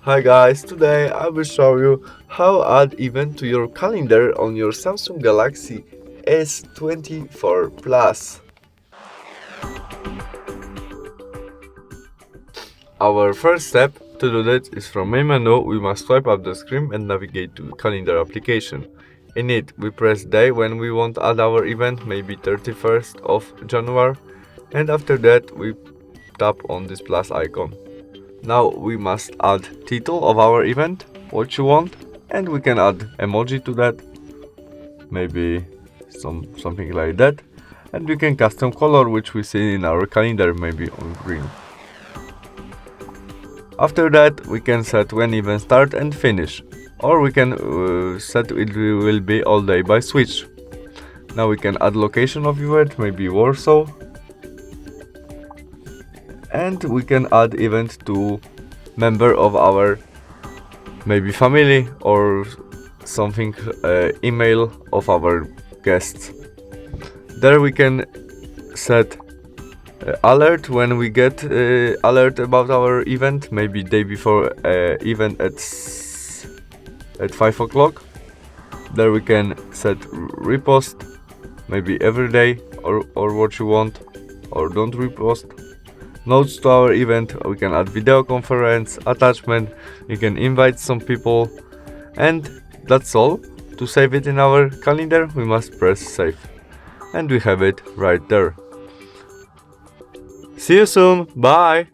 Hi guys, today I will show you how add event to your calendar on your Samsung Galaxy S24 Plus. Our first step to do that is from main menu we must swipe up the screen and navigate to calendar application. In it we press day when we want to add our event, maybe 31st of January, and after that we tap on this plus icon. Now we must add title of our event, what you want, and we can add emoji to that, maybe something like that, and we can custom color which we see in our calendar, maybe on green. After that we can set when event start and finish, or we can set it will be all day by switch. Now we can add location of event, maybe Warsaw, and we can add event to member of our maybe family or something email of our guests. There we can set alert when we get alert about our event, maybe day before event at 5 o'clock. There we can set repost, maybe every day, or what you want, or don't repost. Notes to our event, we can add video conference, attachment, we can invite some people, and that's all. To save it in our calendar, we must press save. And we have it right there. See you soon, bye!